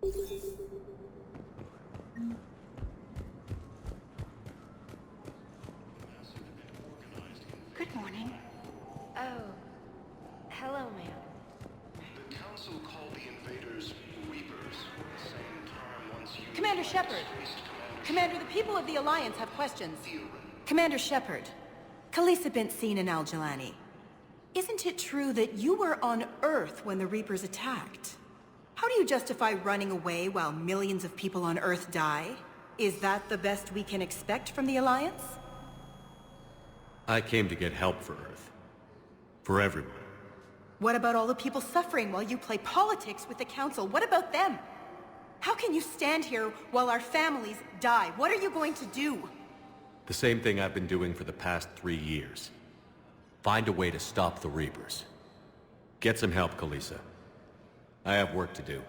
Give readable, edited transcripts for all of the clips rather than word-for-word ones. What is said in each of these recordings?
Good morning. Oh. Hello, ma'am. The Council called the invaders Reapers, the same term once used. Commander by Shepard. disgraced Commander, the people of the Alliance have questions. Commander Shepard. Khaleesa bint Seen and Al-Jalani. Isn't it true that you were on Earth when the Reapers attacked? How do you justify running away while millions of people on Earth die? Is that the best we can expect from the Alliance? I came to get help for Earth. For everyone. What about all the people suffering while you play politics with the Council? What about them? How can you stand here while our families die? What are you going to do? The same thing I've been doing for the past 3 years. Find a way to stop the Reapers. Get some help, Khaleesa. I have work to do.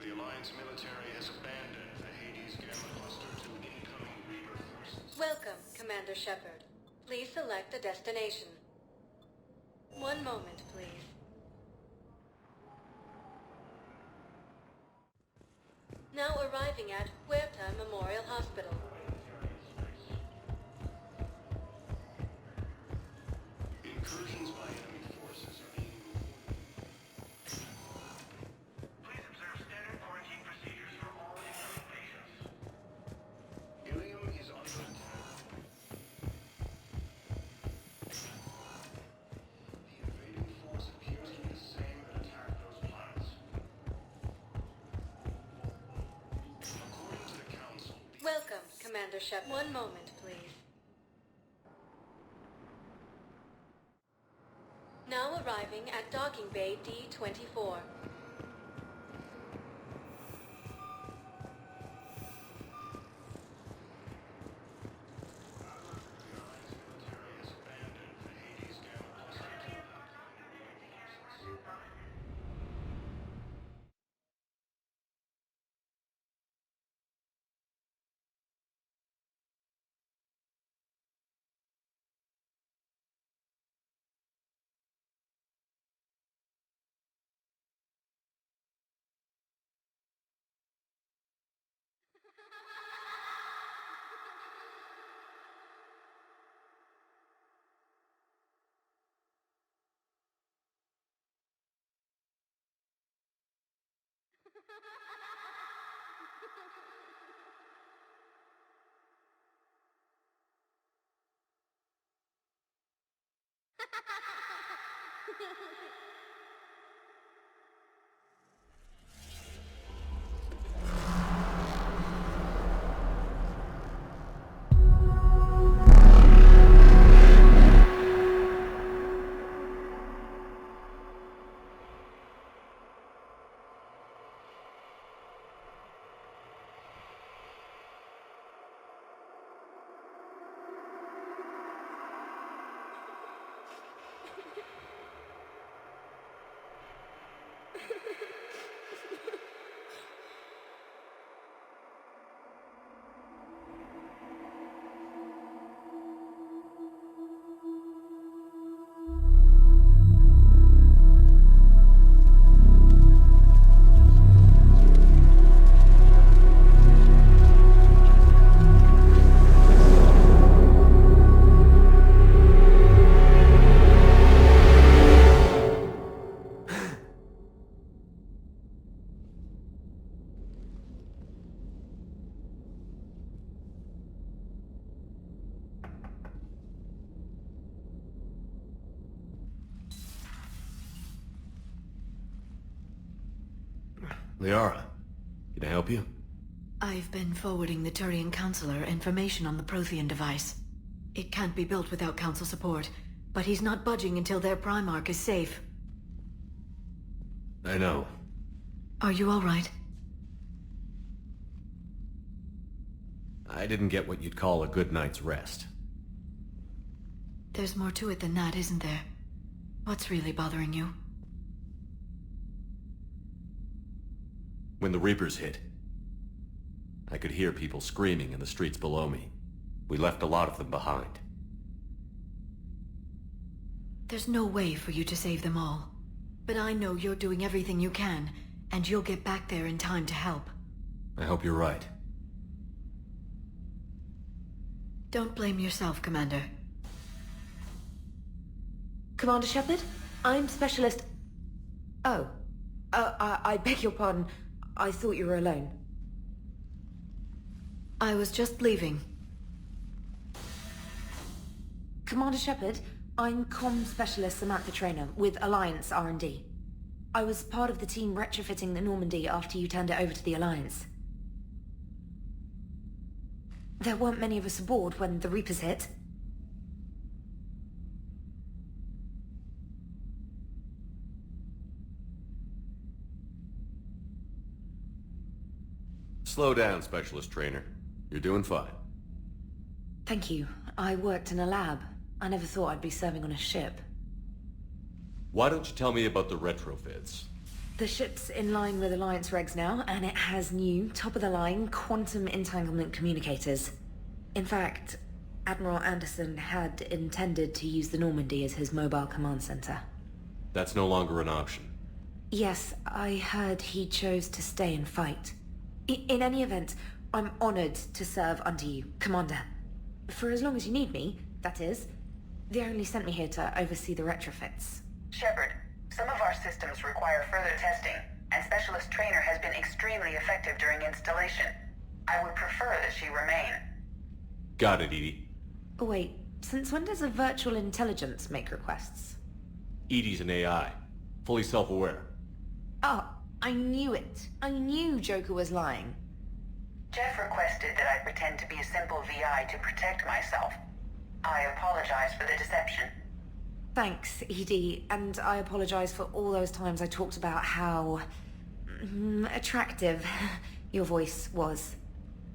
The Alliance military has abandoned the Hades Gamma Cluster to incoming Reaper forces. Welcome, Commander Shepard. Please select a destination. One moment, please. Now arriving at Fuerte Memorial Hospital. Incursions by enemy forces are being moved. Please observe standard quarantine procedures for all incoming patients. Ilium is under attack. The invading force appears to be the same that attacked those planets. According to the Council, Welcome, Commander Shepard. One moment, please. Now arriving at Docking Bay D-24. Liara, can I help you? I've been forwarding the Turian Counselor information on the Prothean device. It can't be built without Council support, but he's not budging until their Primarch is safe. I know. Are you all right? I didn't get what you'd call a good night's rest. There's more to it than that, isn't there? What's really bothering you? When the Reapers hit, I could hear people screaming in the streets below me. We left a lot of them behind. There's no way for you to save them all. But I know you're doing everything you can, And you'll get back there in time to help. I hope you're right. Don't blame yourself, Commander. Commander Shepard, I'm Specialist... Oh. I beg your pardon. I thought you were alone. I was just leaving. Commander Shepard, I'm Comm Specialist Samantha Traynor with Alliance R&D. I was part of the team retrofitting the Normandy after you turned it over to the Alliance. There weren't many of us aboard when the Reapers hit. Slow down, Specialist Trainer. You're doing fine. Thank you. I worked in a lab. I never thought I'd be serving on a ship. Why don't you tell me about the retrofits? The ship's in line with Alliance regs now, and it has new, top-of-the-line, quantum entanglement communicators. In fact, Admiral Anderson had intended to use the Normandy as his mobile command center. That's no longer an option. Yes, I heard he chose to stay and fight. In any event, I'm honored to serve under you, Commander. For as long as you need me, that is. They only sent me here to oversee the retrofits. Shepard, some of our systems require further testing, and Specialist Trainer has been extremely effective during installation. I would prefer that she remain. Got it, Edie. Oh, wait, since when does a virtual intelligence make requests? Edie's an AI. Fully self-aware. Oh, I knew it. I knew Joker was lying. Jeff requested that I pretend to be a simple VI to protect myself. I apologize for the deception. Thanks, Edie, and I apologize for all those times I talked about how... attractive your voice was.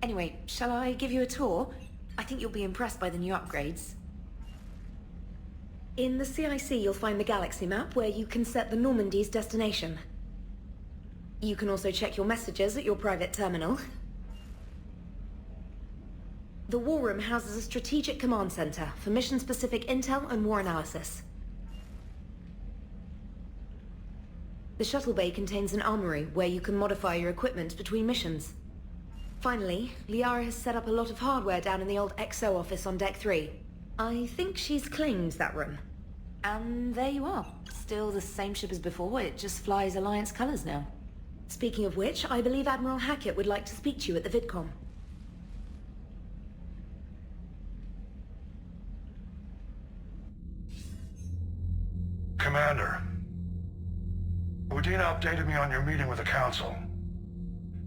Anyway, shall I give you a tour? I think you'll be impressed by the new upgrades. In the CIC, you'll find the galaxy map where you can set the Normandy's destination. You can also check your messages at your private terminal. The War Room houses a strategic command center for mission-specific intel and war analysis. The shuttle bay contains an armory where you can modify your equipment between missions. Finally, Liara has set up a lot of hardware down in the old XO office on Deck 3. I think she's claimed that room. And there you are. Still the same ship as before, it just flies Alliance colors now. Speaking of which, I believe Admiral Hackett would like to speak to you at the VidCom. Commander, Udina updated me on your meeting with the Council.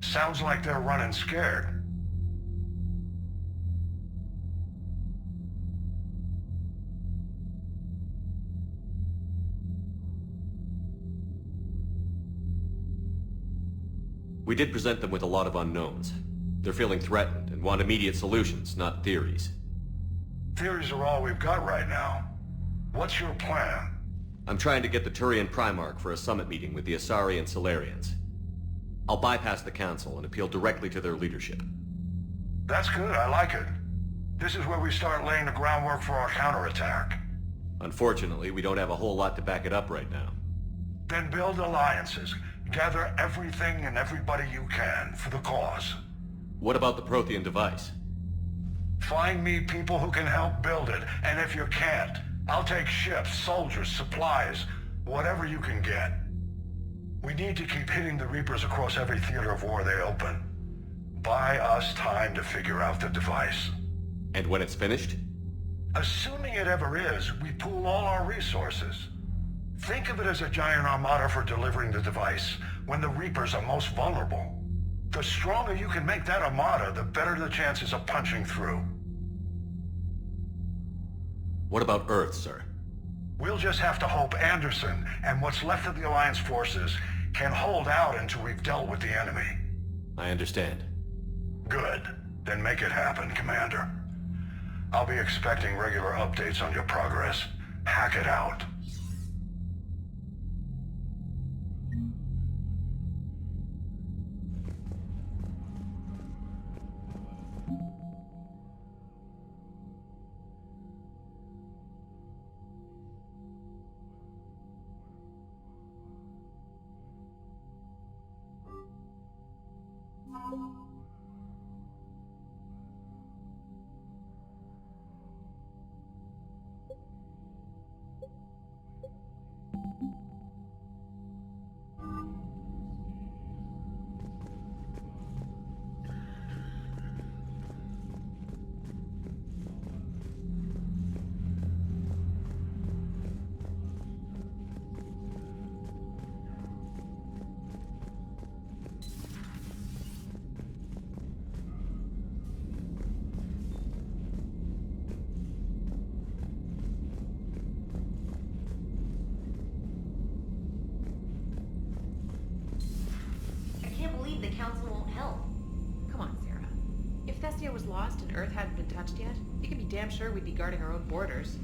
Sounds like they're running scared. We did present them with a lot of unknowns. They're feeling threatened and want immediate solutions, not theories. Theories are all we've got right now. What's your plan? I'm trying to get the Turian Primarch for a summit meeting with the Asari and Solarians. I'll bypass the Council and appeal directly to their leadership. That's good, I like it. This is where we start laying the groundwork for our counterattack. Unfortunately, we don't have a whole lot to back it up right now. Then build alliances. Gather everything and everybody you can for the cause. What about the Prothean device? Find me people who can help build it, and if you can't, I'll take ships, soldiers, supplies, whatever you can get. We need to keep hitting the Reapers across every theater of war they open. Buy us time to figure out the device. And when it's finished? Assuming it ever is, we pool all our resources. Think of it as a giant armada for delivering the device, when the Reapers are most vulnerable. The stronger you can make that armada, the better the chances of punching through. What about Earth, sir? We'll just have to hope Anderson and what's left of the Alliance forces can hold out until we've dealt with the enemy. I understand. Good. Then make it happen, Commander. I'll be expecting regular updates on your progress. Hack it out. lost and Earth hadn't been touched yet, you can be damn sure we'd be guarding our own borders.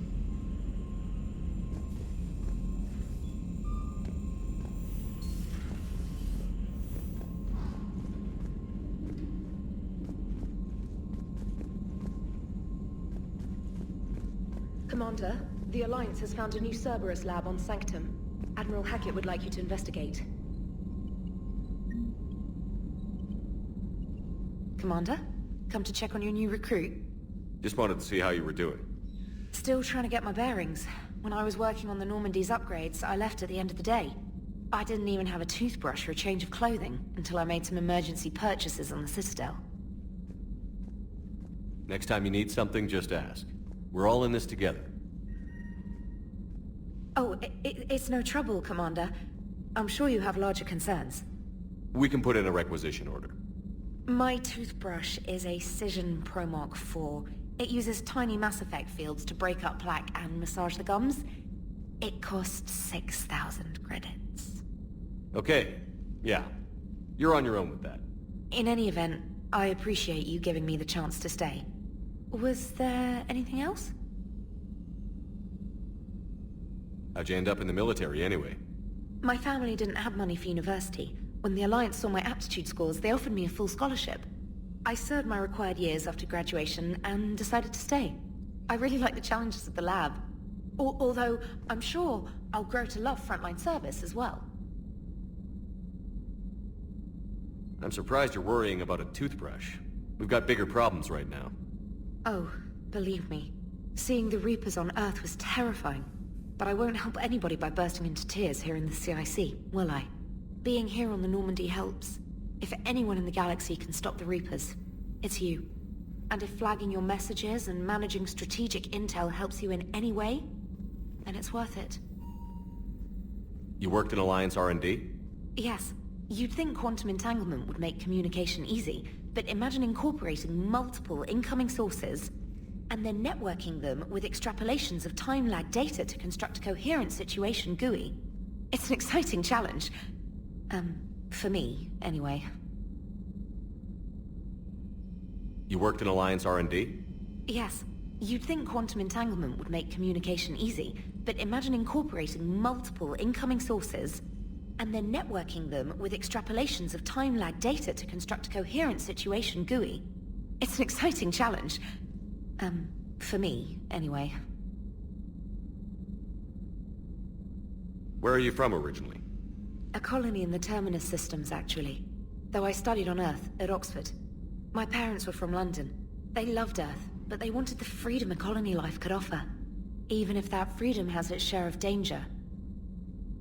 Commander, the Alliance has found a new Cerberus lab on Sanctum. Admiral Hackett would like you to investigate. Commander, come to check on your new recruit. Just wanted to see how you were doing. Still trying to get my bearings. When I was working on the Normandy's upgrades, I left at the end of the day. I didn't even have a toothbrush or a change of clothing until I made some emergency purchases on the Citadel. Next time you need something, just ask. We're all in this together. Oh, it's no trouble, Commander. I'm sure you have larger concerns. We can put in a requisition order. My toothbrush is a Cision Pro Mark IV. It uses tiny Mass Effect fields to break up plaque and massage the gums. It costs 6,000 credits. Okay, yeah. You're on your own with that. In any event, I appreciate you giving me the chance to stay. Was there anything else? How'd you end up in the military anyway? My family didn't have money for university. When the Alliance saw my aptitude scores, they offered me a full scholarship. I served my required years after graduation and decided to stay. I really like the challenges of the lab. Although, I'm sure I'll grow to love frontline service as well. I'm surprised you're worrying about a toothbrush. We've got bigger problems right now. Oh, believe me. Seeing the Reapers on Earth was terrifying. But I won't help anybody by bursting into tears here in the CIC, will I? Being here on the Normandy helps. If anyone in the galaxy can stop the Reapers, it's you. And if flagging your messages and managing strategic intel helps you in any way, then it's worth it. You worked in Alliance R&D? Yes. You'd think quantum entanglement would make communication easy, but imagine incorporating multiple incoming sources and then networking them with extrapolations of time-lag data to construct a coherent situation GUI. It's an exciting challenge. For me, anyway. You worked in Alliance R&D? Yes. You'd think quantum entanglement would make communication easy, but imagine incorporating multiple incoming sources and then networking them with extrapolations of time-lag data to construct a coherent situation GUI. It's an exciting challenge. For me, anyway. Where are you from originally? A colony in the Terminus systems, actually. Though I studied on Earth, at Oxford. My parents were from London. They loved Earth, but they wanted the freedom a colony life could offer. Even if that freedom has its share of danger.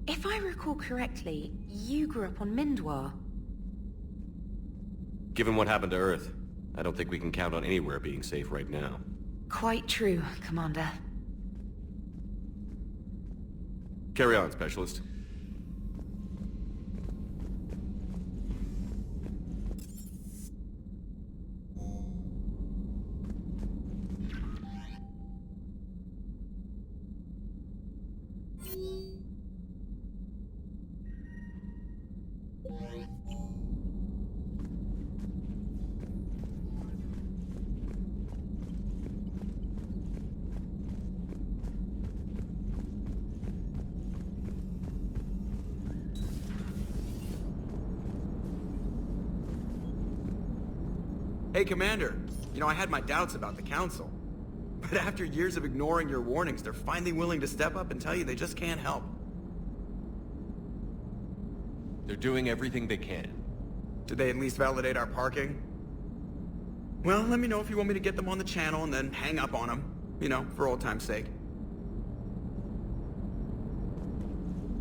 If I recall correctly, you grew up on Mindwar. Given what happened to Earth, I don't think we can count on anywhere being safe right now. Quite true, Commander. Carry on, Specialist. Hey, Commander. You know, I had my doubts about the Council. But after years of ignoring your warnings, they're finally willing to step up and tell you they just can't help. They're doing everything they can. Did they at least validate our parking? Well, let me know if you want me to get them on the channel and then hang up on them. You know, for old time's sake.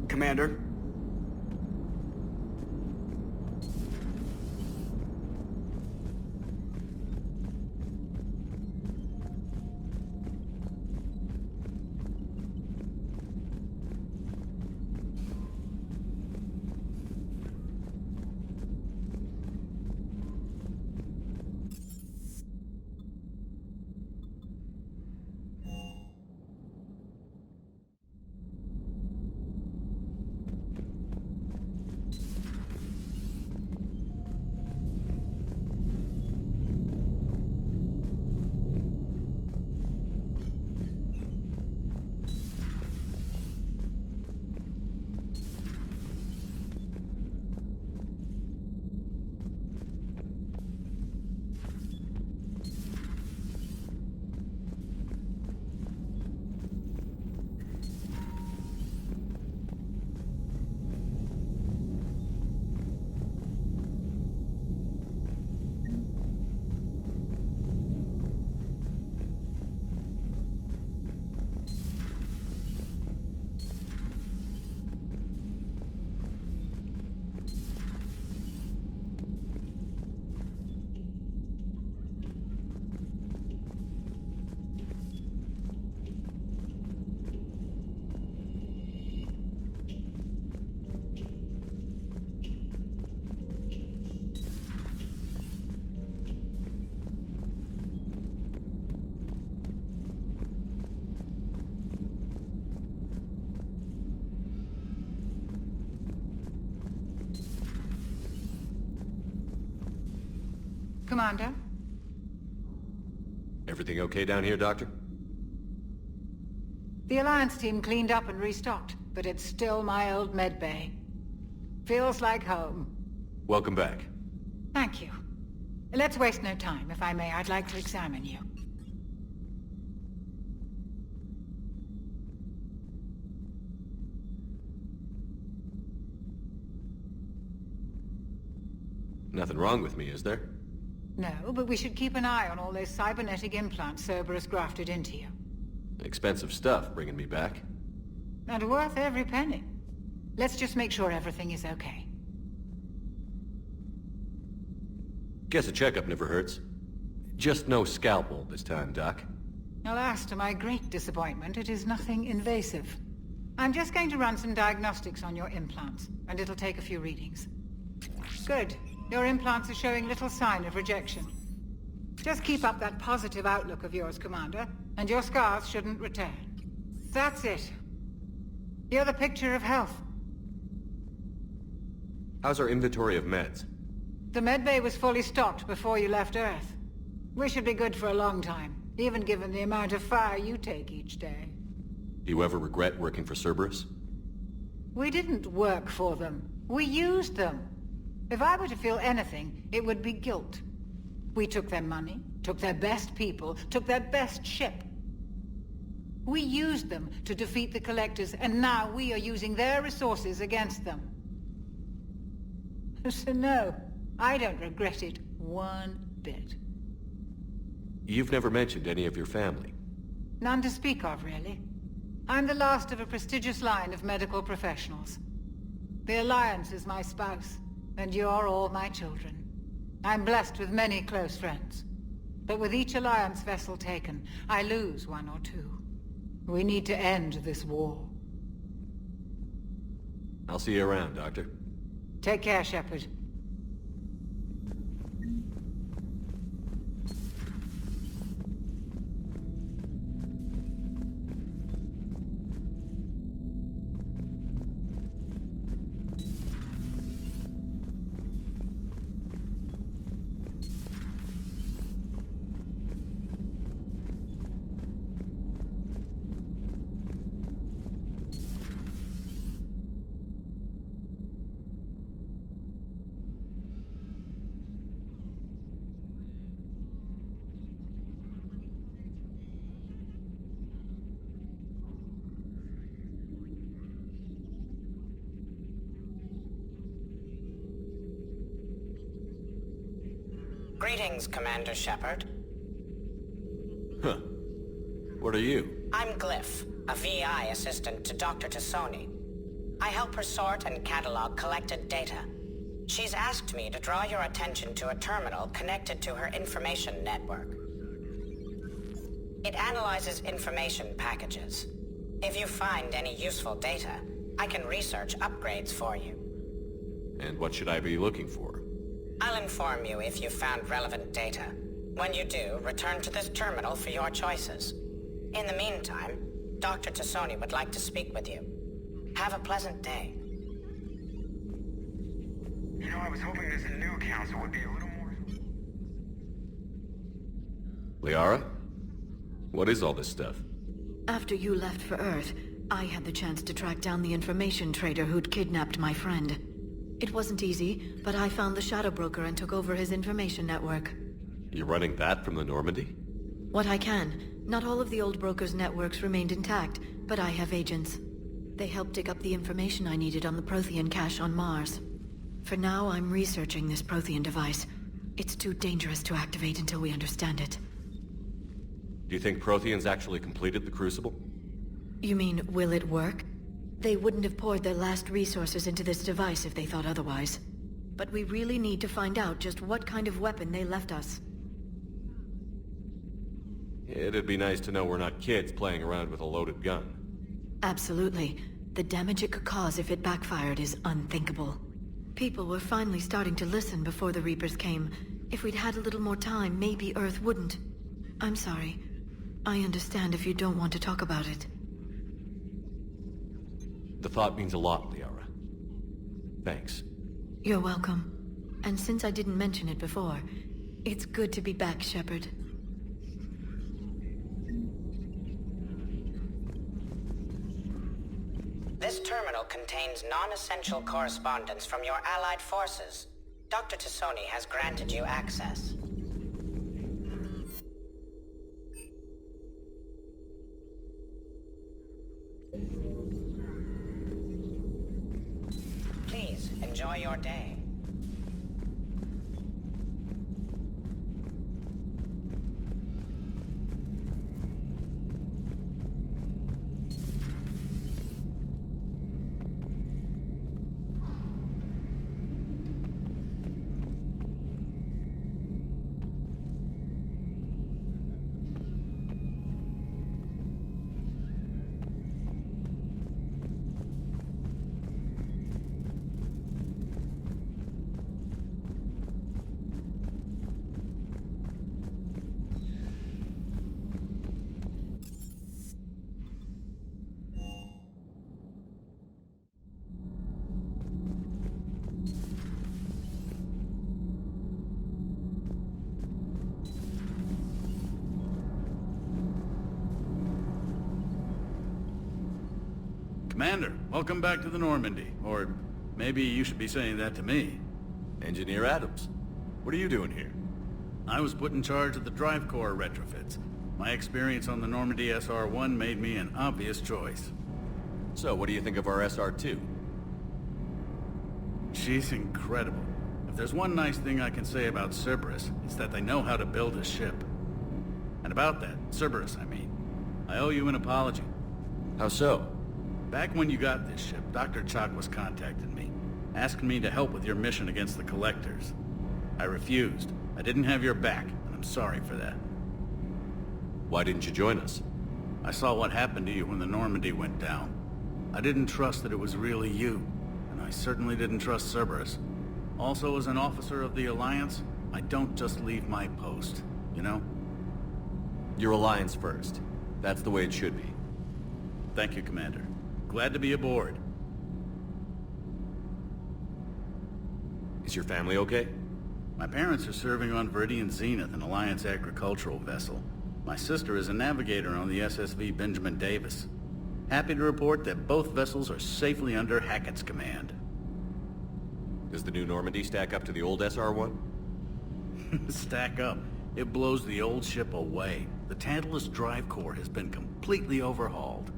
Commander? Commander? Everything okay down here, Doctor? The Alliance team cleaned up and restocked, but it's still my old medbay. Feels like home. Welcome back. Thank you. Let's waste no time. If I may, I'd like to examine you. Nothing wrong with me, is there? No, but we should keep an eye on all those cybernetic implants Cerberus grafted into you. Expensive stuff bringing me back. And worth every penny. Let's just make sure everything is okay. Guess a checkup never hurts. Just no scalpel this time, Doc. Alas, to my great disappointment, it is nothing invasive. I'm just going to run some diagnostics on your implants, and it'll take a few readings. Good. Your implants are showing little sign of rejection. Just keep up that positive outlook of yours, Commander, and your scars shouldn't return. That's it. You're the picture of health. How's our inventory of meds? The medbay was fully stocked before you left Earth. We should be good for a long time, even given the amount of fire you take each day. Do you ever regret working for Cerberus? We didn't work for them. We used them. If I were to feel anything, it would be guilt. We took their money, took their best people, took their best ship. We used them to defeat the Collectors, and now we are using their resources against them. So no, I don't regret it one bit. You've never mentioned any of your family. None to speak of, really. I'm the last of a prestigious line of medical professionals. The Alliance is my spouse, and you're all my children. I'm blessed with many close friends. But with each Alliance vessel taken, I lose one or two. We need to end this war. I'll see you around, Doctor. Take care, Shepard. Greetings, Commander Shepard. Huh. What are you? I'm Glyph, a VI assistant to Dr. Tassoni. I help her sort and catalog collected data. She's asked me to draw your attention to a terminal connected to her information network. It analyzes information packages. If you find any useful data, I can research upgrades for you. And what should I be looking for? I'll inform you if you've found relevant data. When you do, return to this terminal for your choices. In the meantime, Dr. Tassoni would like to speak with you. Have a pleasant day. You know, I was hoping this new council would be a little more... Liara? What is all this stuff? After you left for Earth, I had the chance to track down the information trader who'd kidnapped my friend. It wasn't easy, but I found the Shadow Broker and took over his information network. You're running that from the Normandy? What I can. Not all of the old broker's networks remained intact, but I have agents. They helped dig up the information I needed on the Prothean cache on Mars. For now, I'm researching this Prothean device. It's too dangerous to activate until we understand it. Do you think Protheans actually completed the Crucible? You mean, will it work? They wouldn't have poured their last resources into this device if they thought otherwise. But we really need to find out just what kind of weapon they left us. It'd be nice to know we're not kids playing around with a loaded gun. Absolutely. The damage it could cause if it backfired is unthinkable. People were finally starting to listen before the Reapers came. If we'd had a little more time, maybe Earth wouldn't. I'm sorry. I understand if you don't want to talk about it. The thought means a lot, Liara. Thanks. You're welcome. And since I didn't mention it before, It's good to be back, Shepard. This terminal contains non-essential correspondence from your allied forces. Dr. Tassoni has granted you access. Please, enjoy your day. Commander, welcome back to the Normandy. Or maybe you should be saying that to me. Engineer Adams, what are you doing here? I was put in charge of the drive core retrofits. My experience on the Normandy SR-1 made me an obvious choice. So, what do you think of our SR-2? She's incredible. If there's one nice thing I can say about Cerberus, it's that they know how to build a ship. And about that, Cerberus, I mean, I owe you an apology. How so? Back when you got this ship, Dr. Chakwas contacted me, asking me to help with your mission against the Collectors. I refused. I didn't have your back, and I'm sorry for that. Why didn't you join us? I saw what happened to you when the Normandy went down. I didn't trust that it was really you, and I certainly didn't trust Cerberus. Also, as an officer of the Alliance, I don't just leave my post, you know? Your Alliance first. That's the way it should be. Thank you, Commander. Glad to be aboard. Is your family okay? My parents are serving on Viridian Zenith, an Alliance agricultural vessel. My sister is a navigator on the SSV Benjamin Davis. Happy to report that both vessels are safely under Hackett's command. Does the new Normandy stack up to the old SR-1? Stack up. It blows the old ship away. The Tantalus drive core has been completely overhauled.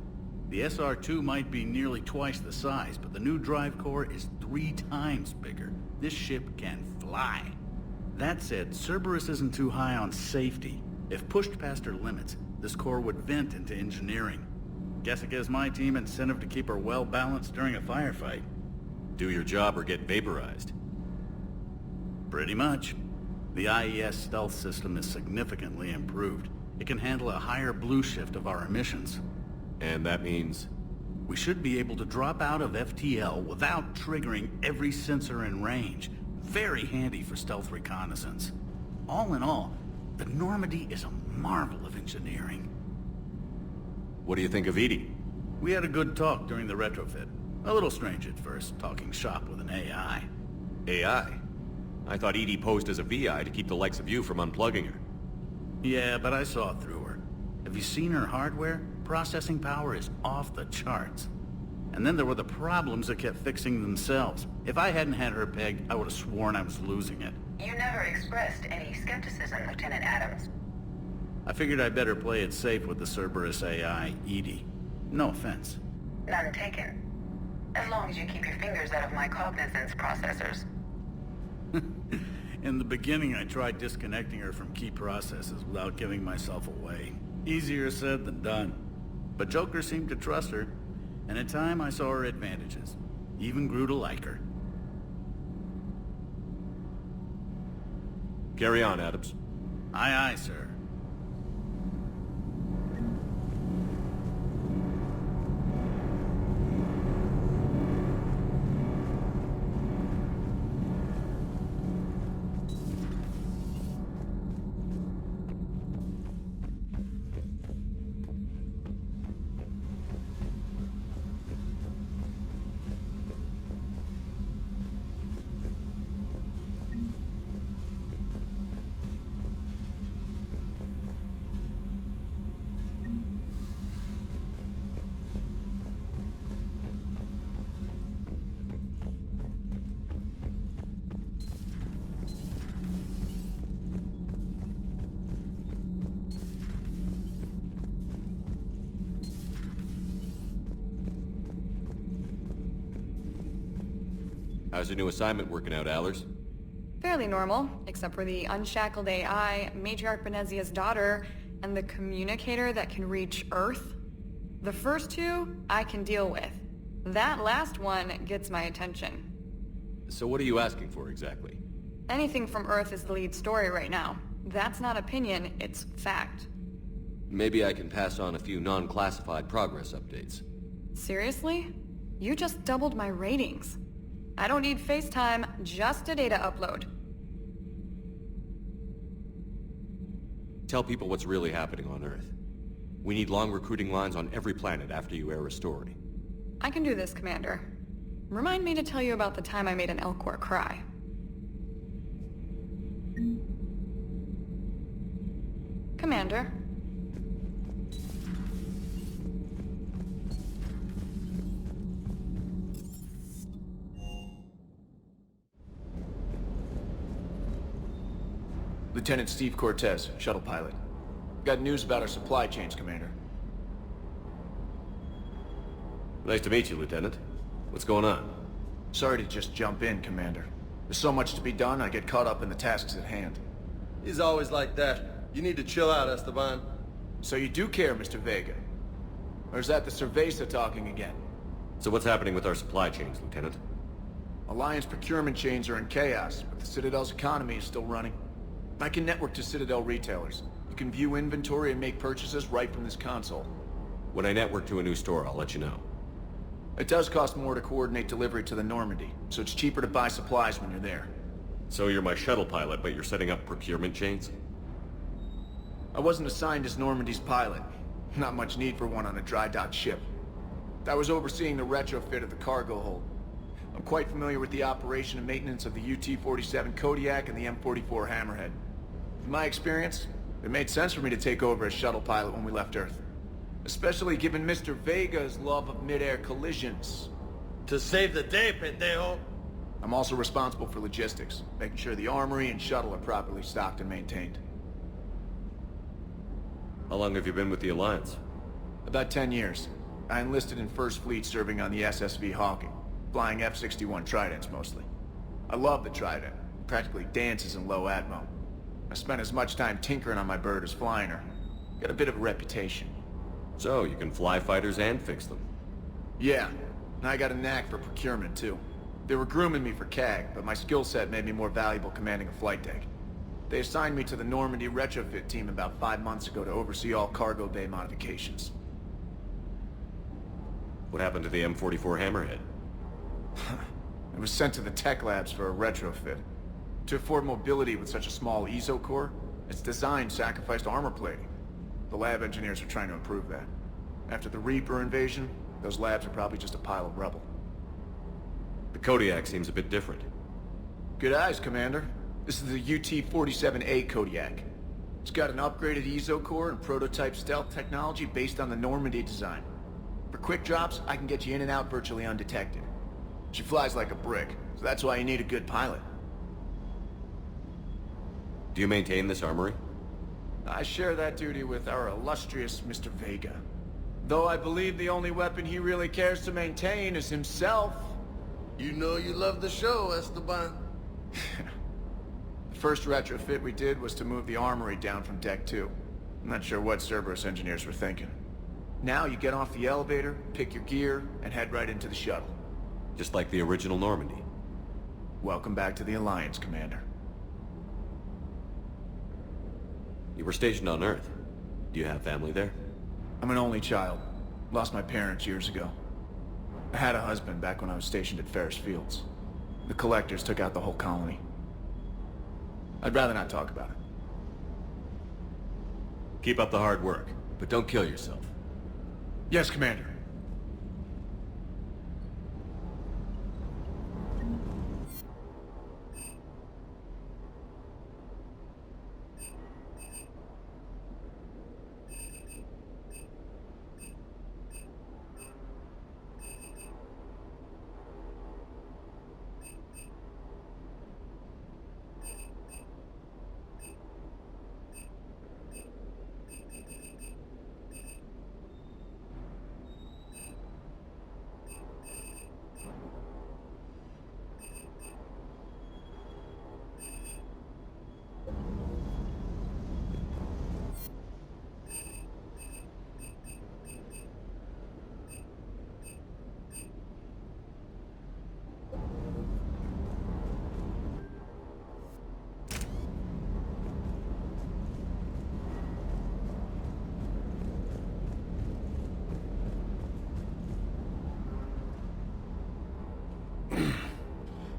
The SR-2 might be nearly twice the size, but the new drive core is 3 times bigger. This ship can fly. That said, Cerberus isn't too high on safety. If pushed past her limits, this core would vent into engineering. Guess it gives my team incentive to keep her well-balanced during a firefight. Do your job or get vaporized. Pretty much. The IES stealth system is significantly improved. It can handle a higher blue shift of our emissions. And that means? We should be able to drop out of FTL without triggering every sensor in range. Very handy for stealth reconnaissance. All in all, the Normandy is a marvel of engineering. What do you think of Edie? We had a good talk during the retrofit. A little strange at first, talking shop with an AI. AI? I thought Edie posed as a VI to keep the likes of you from unplugging her. Yeah, but I saw through her. Have you seen her hardware? Processing power is off the charts. And then there were the problems that kept fixing themselves. If I hadn't had her pegged, I would have sworn I was losing it. You never expressed any skepticism, Lieutenant Adams. I figured I'd better play it safe with the Cerberus AI, Edie. No offense. None taken. As long as you keep your fingers out of my cognizance processors. In the beginning, I tried disconnecting her from key processes without giving myself away. Easier said than done. But Joker seemed to trust her, and in time I saw her advantages. Even grew to like her. Carry on, Adams. Aye, aye, sir. How's your new assignment working out, Allers? Fairly normal, except for the unshackled AI, Matriarch Benezia's daughter, and the communicator that can reach Earth. The first two, I can deal with. That last one gets my attention. So what are you asking for, exactly? Anything from Earth is the lead story right now. That's not opinion, it's fact. Maybe I can pass on a few non-classified progress updates. Seriously? You just doubled my ratings. I don't need FaceTime, just a data upload. Tell people what's really happening on Earth. We need long recruiting lines on every planet after you air a story. I can do this, Commander. Remind me to tell you about the time I made an Elcor cry. Commander. Lieutenant Steve Cortez, shuttle pilot. Got news about our supply chains, Commander. Nice to meet you, Lieutenant. What's going on? Sorry to just jump in, Commander. There's so much to be done, I get caught up in the tasks at hand. He's always like that. You need to chill out, Esteban. So you do care, Mr. Vega? Or is that the Cerveza talking again? So what's happening with our supply chains, Lieutenant? Alliance procurement chains are in chaos, but the Citadel's economy is still running. I can network to Citadel retailers. You can view inventory and make purchases right from this console. When I network to a new store, I'll let you know. It does cost more to coordinate delivery to the Normandy, so it's cheaper to buy supplies when you're there. So you're my shuttle pilot, but you're setting up procurement chains? I wasn't assigned as Normandy's pilot. Not much need for one on a dry dock ship. I was overseeing the retrofit of the cargo hold. I'm quite familiar with the operation and maintenance of the UT-47 Kodiak and the M44 Hammerhead. In my experience, it made sense for me to take over as shuttle pilot when we left Earth. Especially given Mr. Vega's love of mid-air collisions. To save the day, pendejo. I'm also responsible for logistics, making sure the armory and shuttle are properly stocked and maintained. How long have you been with the Alliance? About 10 years. I enlisted in First Fleet serving on the SSV Hawking, flying F-61 Tridents mostly. I love the Trident. It practically dances in low atmo. I spent as much time tinkering on my bird as flying her. Got a bit of a reputation. So, you can fly fighters and fix them? Yeah, and I got a knack for procurement too. They were grooming me for CAG, but my skill set made me more valuable commanding a flight deck. They assigned me to the Normandy retrofit team about 5 months ago to oversee all cargo bay modifications. What happened to the M44 Hammerhead? It was sent to the tech labs for a retrofit. To afford mobility with such a small ESO core, its design sacrificed armor plating. The lab engineers are trying to improve that. After the Reaper invasion, those labs are probably just a pile of rubble. The Kodiak seems a bit different. Good eyes, Commander. This is the UT-47A Kodiak. It's got an upgraded ESO core and prototype stealth technology based on the Normandy design. For quick drops, I can get you in and out virtually undetected. She flies like a brick, so that's why you need a good pilot. Do you maintain this armory? I share that duty with our illustrious Mr. Vega. Though I believe the only weapon he really cares to maintain is himself. You know you love the show, Esteban. The first retrofit we did was to move the armory down from Deck 2. I'm not sure what Cerberus engineers were thinking. Now you get off the elevator, pick your gear, and head right into the shuttle. Just like the original Normandy. Welcome back to the Alliance, Commander. You were stationed on Earth. Do you have family there? I'm an only child. Lost my parents years ago. I had a husband back when I was stationed at Ferris Fields. The Collectors took out the whole colony. I'd rather not talk about it. Keep up the hard work, but don't kill yourself. Yes, Commander.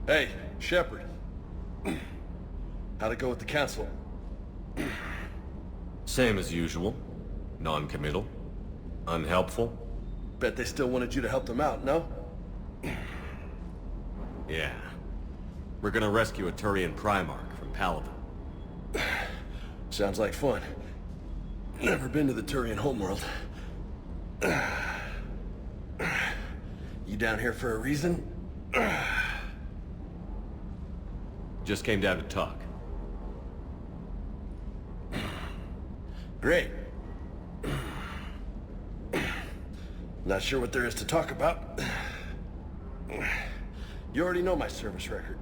Hey, Shepard. How'd it go with the council? Same as usual. Non-committal. Unhelpful. Bet they still wanted you to help them out, no? Yeah. We're gonna rescue a Turian Primarch from Palaven. Sounds like fun. Never been to the Turian homeworld. You down here for a reason? Just came down to talk. Great. Not sure what there is to talk about. You already know my service record.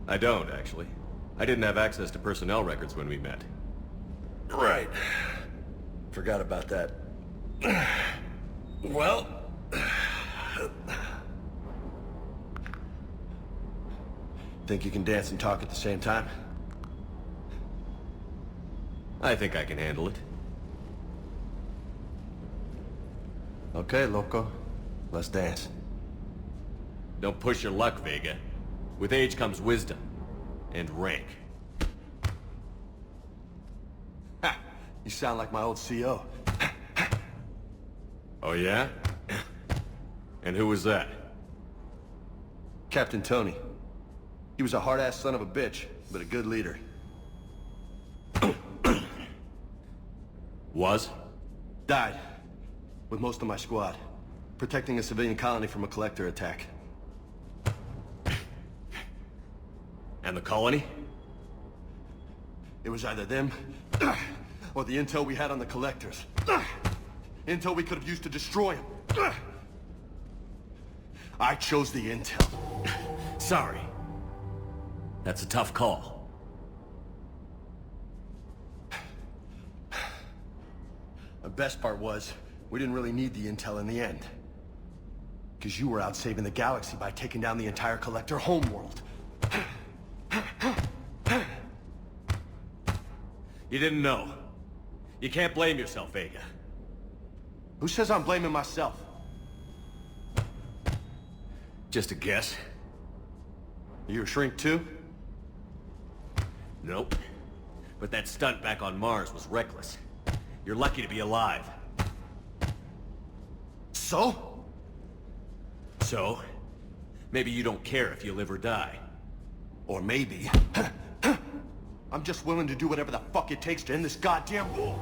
I don't, actually. I didn't have access to personnel records when we met. Right. Forgot about that. Well... Think you can dance and talk at the same time? I think I can handle it. Okay, loco. Let's dance. Don't push your luck, Vega. With age comes wisdom. And rank. Ha! You sound like my old CO. Oh yeah? And who was that? Captain Tony. He was a hard-ass son of a bitch, but a good leader. Was? Died. With most of my squad. Protecting a civilian colony from a collector attack. And the colony? It was either them, or the intel we had on the collectors. Intel we could have used to destroy them. I chose the intel. Sorry. That's a tough call. The best part was, we didn't really need the intel in the end. Because you were out saving the galaxy by taking down the entire collector homeworld. You didn't know. You can't blame yourself, Vega. Who says I'm blaming myself? Just a guess. Are you a shrink too? Nope. But that stunt back on Mars was reckless. You're lucky to be alive. So? So? Maybe you don't care if you live or die. Or maybe... I'm just willing to do whatever the fuck it takes to end this goddamn war.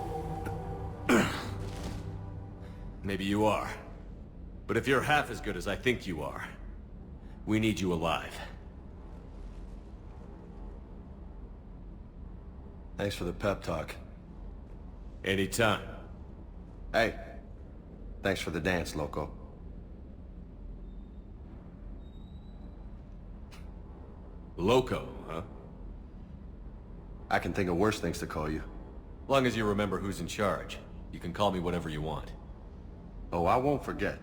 Maybe you are. But if you're half as good as I think you are, we need you alive. Thanks for the pep talk. Anytime. Hey, thanks for the dance, loco. Loco, huh? I can think of worse things to call you. Long as you remember who's in charge, you can call me whatever you want. Oh, I won't forget.